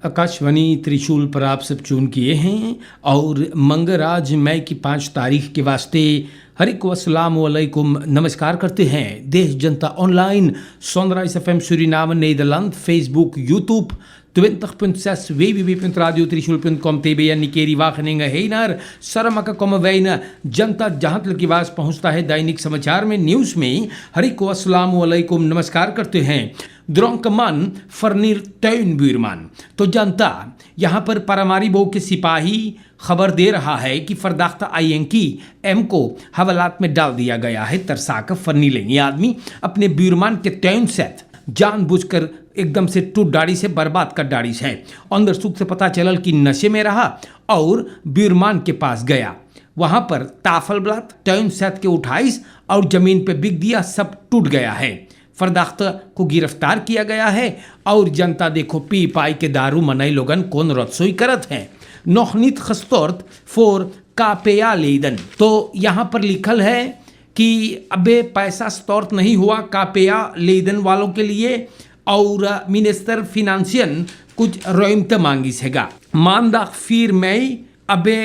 आकाशवाणी त्रिशूल पर आप सब चुन किए हैं और मंगराज मई की 5 तारीख के वास्ते हरिक वसलाम वालेकुम नमस्कार करते हैं। देश जनता online Sunrise FM Suriname Nederland Facebook YouTube 20.6 www.radiotrichul.com TB en Nikeri Wageningen Henar Saramaka komen wij naar जनता जहाँ तक की आवाज़ पहुँचता है दैनिक समाचार में न्यूज़ में हरिको अस्सलाम वालेकुम नमस्कार करते हैं। द्रोंकमान फर्नीर तैन बुरमान तो जनता यहाँ पर पारामारीबो के सिपाही खबर दे रहा है कि फरदाख्ता आईएनकी एम को हवालात में डाल दिया गया है। तरसाक फर्नीले ये आदमी अपने बुरमान के तैन सेट जानबूझकर एकदम से टूट दाढ़ी से बर्बाद कर दाढ़ी है। अंदर सुख से पता चलल कि नशे में रहा और बुरमान के पास गया। वहां पर ताफल ब्लात टैन सेट के 28 और जमीन पे बिक दिया, सब टूट गया है। फरदाख्ता को गिरफ्तार किया गया है और जनता देखो पी पाई के दारू मनाई लोगन कौन रसोई करत है। नोखनीत खस्तौर्त फोर कापेया लेदन तो यहाँ पर लिखल है कि अबे पैसा स्तौर्त नहीं हुआ कापेया लेदन वालों के लिए और मिनिस्टर फिनांसियन कुछ रोइमत मांगी सेगा मानदा फिर मई अबे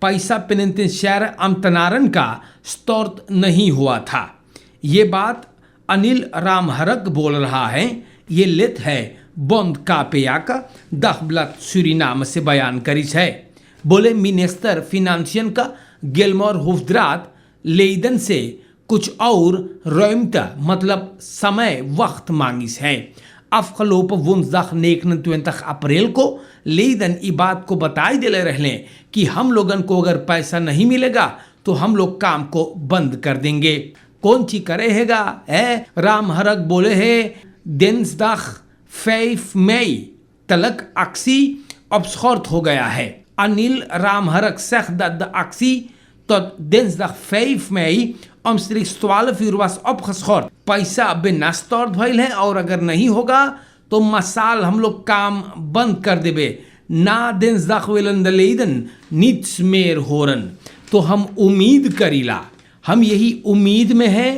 पैसा पेनते शहर अमतनारन का स्तौर्त नहीं हुआ था। ये बात अनिल रामहरक बोल रहा है। ये लित है बंद कापेया का दखबलत सूरीनाम से बयान करिस है। बोले मिनिस्टर फिनांसियन का गिलमोर हुफ्द्रात लेदन से कुछ और रोइमता मतलब समय वक्त मांगिस है। अफखलोप वुंजदख नेकन 20 अप्रैल को लेदन ई बात को बताई दिले रहले कि हम लोगन को अगर पैसा नहीं मिलेगा तो हम लोग काम को बंद कर देंगे। कौन ची करेगा है राम हरक बोले है दिनसदख 5 मई तलक अक्सी अबस्खौर्त हो गया है। अनिल राम हरक सख्द अक्सी तो दिनसदख 5 मई अमस्त्री 12 uur was opgeschort। पैसा अब नास्तौर्द भइल है और अगर नहीं होगा तो मसाल हम लोग काम बंद कर देबे ना दिनसदख वेलन दलेदन निट्स मेर होरन। तो हम उम्मीद करीला, हम यही उम्मीद में है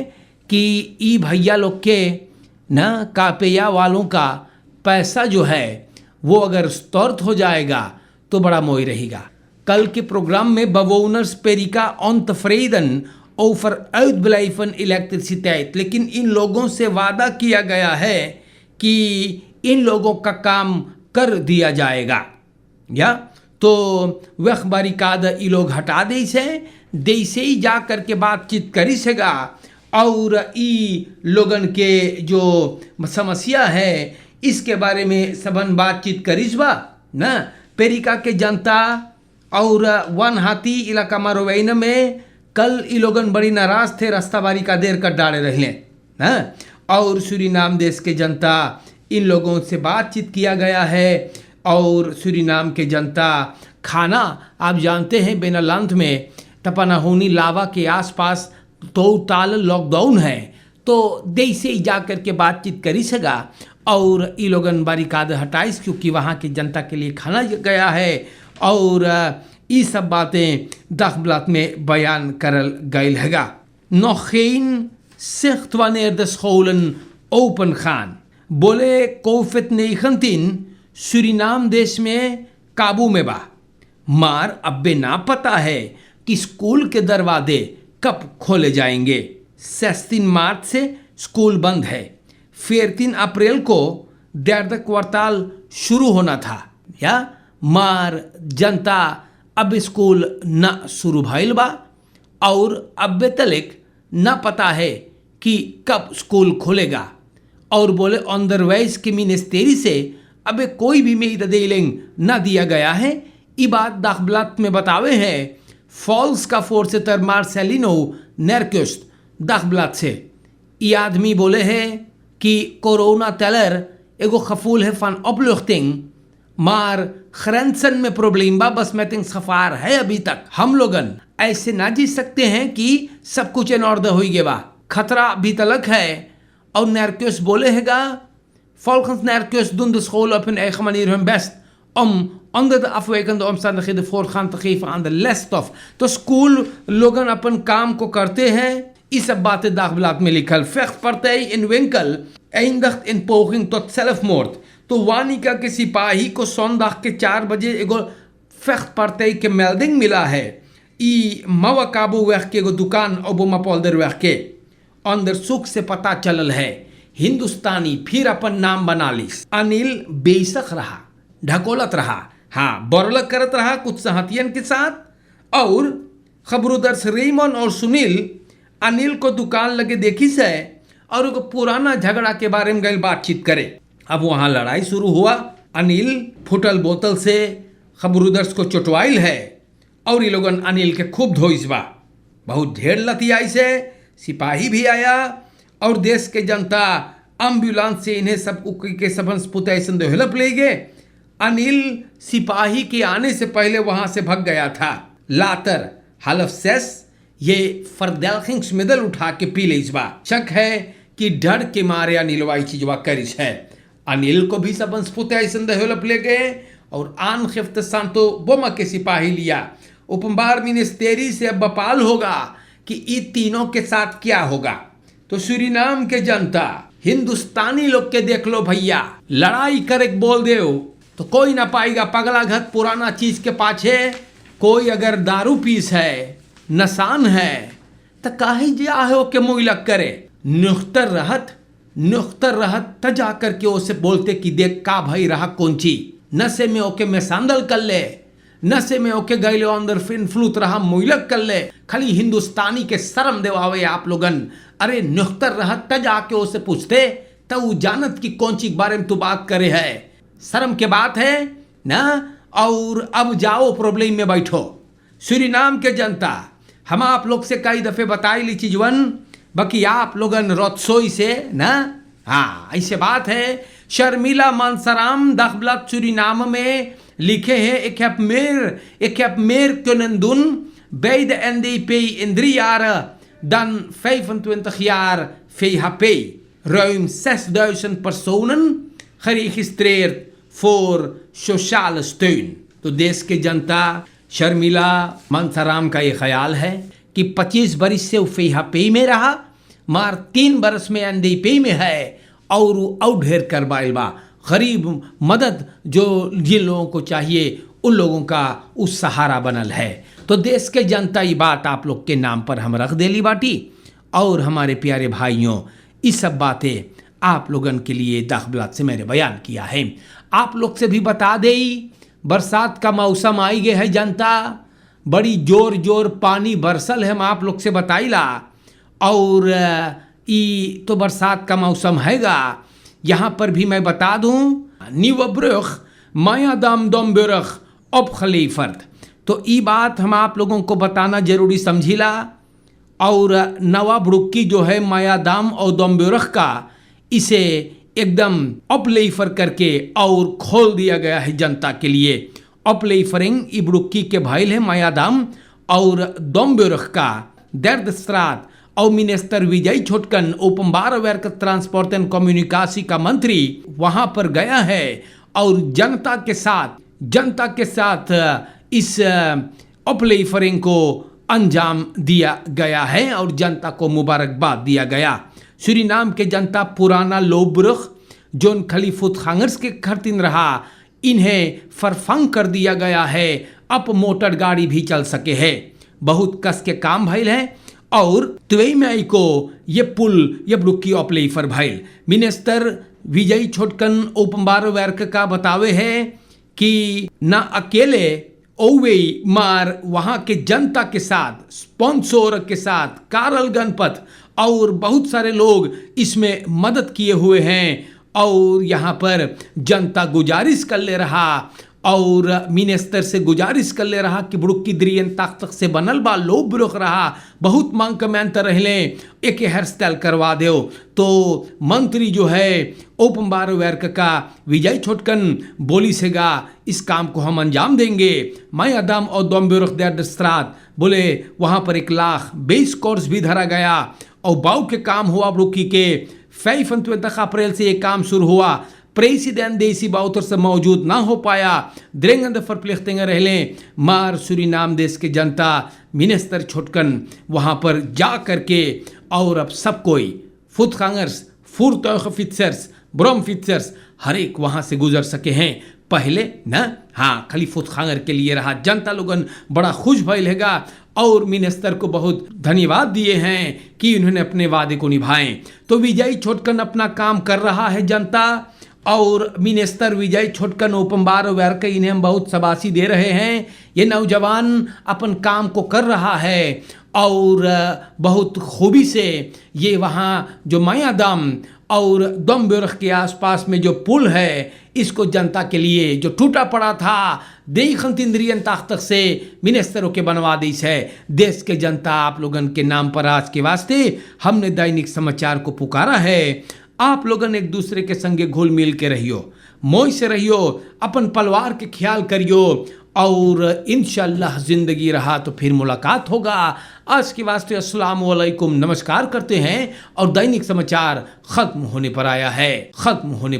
कि ई भैया लोग के ना कापेया वालों का पैसा जो है वो अगर स्तौर्त हो जाएगा तो बड़ा मोई रहेगा। कल के प्रोग्राम में बवोनर्स पेरिका ऑन तफरीदन ओफर uitblijven इलेक्ट्रिसिटी, लेकिन इन लोगों से वादा किया गया है कि इन लोगों का काम कर दिया जाएगा। या तो वह बारिकाद ये लोग हटा दे से ही जा कर के बातचीत करी सेगा और ई लोगन के जो समस्या है इसके बारे में सबन बातचीत करीस बा ना। पेरिका के जनता और वन हाथी इलाका मारोवैन में कल ई लोगन बड़ी नाराज थे, रास्ताबारी का देर कर डाले रहे हैं और सूरीनाम देश के जनता इन लोगों से बातचीत किया गया है। और सूरीनाम के जनता खाना आप जानते हैं बेनालांत में टपनाहोनी लावा के आसपास तो ताल लॉकडाउन है तो देश से ही जा कर के बातचीत करी सका और ई लोगन बारिकाद हटाइस क्योंकि वहाँ की जनता के लिए खाना गया है और ये सब बातें दखबलात में बयान करल गईल हैगा। नौखेन सिख्त वानेर द scholen ओपन खान बोले कोविड-19 सूरीनाम देश में काबू में बा मार अब्बे ना पता है कि स्कूल के दरवाजे कब खोले जाएंगे। 16 मार्च से स्कूल बंद है। 14 अप्रैल को दर्द क्वार्ताल शुरू होना था या मार जनता अब स्कूल न शुरू भइल बा और अब तलक न पता है कि कब स्कूल खुलेगा। और बोले अंदरवाइज के मिनिस्टेरी से अब कोई भी मेददेलिंग न दिया गया है। ये बात दखबलात में बतावे हैं फॉल्स का फोर्स तर मार्सेलिनो नेरक्योस्ट दखबलात से। ये आदमी बोले हैं कि कोरोना तेलर एगो खफूल है फन अपलुख्तिंग मार खरंसन में प्रॉब्लम बा बस मैं तिंग सफार है। अभी तक हम लोगन ऐसे ना जी सकते हैं कि सब कुछ इन ऑर्डर हो गया बा, खतरा अभी तलक है। और नेरक्योस बोले हैगा volgens Nerkus doen de scholen op hun eigen manier hun best om onder de afwijkende omstandigheden voortgang te geven aan de lesstof। तो स्कूल लोगन अपन काम को करते हैं। ये सब बातें दagblad में लिखल vechtpartij in winkel eindigt in poging tot zelfmoord। तो वानिका के सिपाही को सौंदाख के 4 बजे एगो फख्त पड़ते के मेल्डिंग मिला है ई मवा काबू वह के एगो दुकान ओबोमा पोल्दर वह के अंदर सुख से पता चलल है हिंदुस्तानी फिर अपन नाम बना लिस। अनिल बेशक रहा, ढकोलत रहा, हाँ बरलक करत रहा कुछ सहतियन के साथ। और खबरुदर्श रेमन और सुनील अनिल को दुकान लगे देखी से और उनको पुराना झगड़ा के बारे में गए बातचीत करे। अब वहां लड़ाई शुरू हुआ। अनिल फुटल बोतल से खबरुदर्श को चोटवाइल है और ये लोगन अनिल के खूब धोइस बा। बहुत ढेर लतियाई से सिपाही भी आया और देश के जनता एम्बुलेंस से इन्हें सब के सबन हेल्प ले गए। अनिल सिपाही के आने से पहले वहां से भग गया था। लातर हलफ सेस ये फरदेल्खिंग्स मिदल उठा के पी ले इस बा। शक है कि डर के मारे अनिल वाई चीजवा करिस है। अनिल को भी सबन हेल्प ले गए और आन खिफ्त सांतो बोमा के सिपाही लिया। उपम्बार मिनिस्टेरी से अब बपाल होगा कि इन तीनों के साथ क्या होगा। तो सूरीनाम के जनता हिंदुस्तानी लोग के देख लो भैया, लड़ाई करे बोल दे तो कोई ना पाएगा। पगला घत पुराना चीज के पाछे कोई अगर दारू पीस है, नसान है तो काहे जा हो के मुइलक करे। नुख्तर रहत त जा करके उसे बोलते कि देख का भाई रहा कौन ची नशे में ओके में सांदल कर ले, नशे में ओके गए अंदर फिन फ्लूत रहा मुइलक कर ले। खाली हिंदुस्तानी के शर्म देवावे आप लोगन। अरे नुख्तर रहत त जाके उसे पूछते तो वो जानत कि कौन ची बारे में तू बात करे है। शर्म के बात है ना। और अब जाओ प्रॉब्लम में बैठो। सूरीनाम के जनता हम आप लोग से कई दफे बताई ली चीजवन बाकी आप लोगन रोतसोई से ना। हाँ ऐसे बात है। शर्मिला मानसराम दखबलत सूरीनाम में लिखे हैं एक heb meer kunnen doen bij de NDP in 3 jaar dan 25 jaar VHP. Ruim 6000 personen geregistreerd voor sociale steun। तो देश के जनता शर्मिला मानसराम का ये ख्याल है कि 25 बरस से VHP में रहा, मार 3 बरस में NDP में है और ढेर करवाइल बा। गरीब मदद जो जिन लोगों को चाहिए उन लोगों का उस सहारा बनल है। तो देश के जनता ये बात आप लोग के नाम पर हम रख देली बाटी। और हमारे प्यारे भाइयों ये सब बातें आप लोगन के लिए दाखबलात से मैंने बयान किया है। आप लोग से भी बता दे बरसात का मौसम आई गए है जनता, बड़ी जोर पानी बरसल है। हम आप लोग से बताइला और ये तो बरसात का मौसम हैगा। यहाँ पर भी मैं बता दूं नीवब्रुख मायादाम दोम्बुरख अब खलीफर्द। तो ये बात हम आप लोगों को बताना जरूरी समझिला। और नवाबरुक्की जो है मायादाम और दोम्बुरख का इसे एकदम अपलेफर करके और खोल दिया गया है जनता के लिए। अपलेफरिंग इब्रुक्की के भाईल है मायादाम और दोम्बुरख का दर्द स्त्रात और मिनिस्टर विजय छोटकन ओपम्बार वर्क ट्रांसपोर्ट एंड कम्युनिकासी का मंत्री वहां पर गया है और जनता के साथ इस अपलेफरिंग को अंजाम दिया गया है और जनता को मुबारकबाद दिया गया। सूरीनाम के जनता पुराना लोब्रुख जोन खलीफुत खांगर्स के खर्तिन रहा, इन्हें फरफंग कर दिया गया है। अब मोटर गाड़ी भी चल सके है। बहुत कस के काम भइल है और 23 मई को ये पुल ये ब्रुक्की अपलेफर भइल। मिनिस्टर विजय छोटकन ओपम्बार वर्क का बतावे है कि न अकेले ओवे मार वहां के जनता के साथ स्पॉन्सर के साथ कारल गणपत और बहुत सारे लोग इसमें मदद किए हुए हैं। और यहाँ पर जनता गुजारिश कर ले रहा और मिनिस्टर से गुजारिश कर ले रहा कि बुड़ुक्की द्रियन ताक से बनल बा लो बुरुख रहा बहुत मांग कमेंट रहले एक हेयर स्टाइल करवा दो। तो मंत्री जो है ओपम्बार वर्क का विजय छोटकन बोली सेगा इस काम को हम अंजाम देंगे। मायादाम और दोम्बुरख दर्दस्त्रात बोले वहाँ पर 1,20,000 कोर्स भी धरा गया और बाव के काम हुआ बुड़ुक्की के 25 अप्रैल से ये काम शुरू हुआ। प्रेसिडेंट देसी बाउतर से मौजूद ना हो पाया द्रेंगंद फरप्लिख्तिंग रहले मार सूरीनाम देश के जनता मिनिस्टर छोटकन वहाँ पर जा करके और अब सब कोई फुट खांगर्स फुर तोख फिट्सर्स ब्रोम फिट्सर्स हर एक वहां से गुजर सके हैं। पहले ना हाँ खलीफुत खांगर के लिए रहा, जनता लोगन बड़ा खुश भइलेगा और मिनिस्टर को बहुत धन्यवाद दिए हैं कि उन्होंने अपने वादे को निभाए। तो विजय छोटकन अपना काम कर रहा है जनता, और मिनिस्टर विजय छोटकन ओपमबार व्यार के इन्हें हम बहुत शाबाशी दे रहे हैं। ये नौजवान अपन काम को कर रहा है और बहुत खूबी से ये वहाँ जो मायादम और दम बेरख के आसपास में जो पुल है, इसको जनता के लिए जो टूटा पड़ा था देखंतिंद्रियन ताख्त से मिनिस्टरों के बनवा दी है। देश के जनता आप लोगन के नाम पर आज के वास्ते हमने दैनिक समाचार को पुकारा है। आप लोगन एक दूसरे के संगे घुल मिल के रहियो, मोय से रहियो, अपन परिवार के ख्याल करियो और इंशाल्लाह जिंदगी रहा तो फिर मुलाकात होगा। आज के वास्ते अस्सलाम वालेकुम, नमस्कार करते हैं और दैनिक समाचार खत्म होने पर आया है, खत्म होने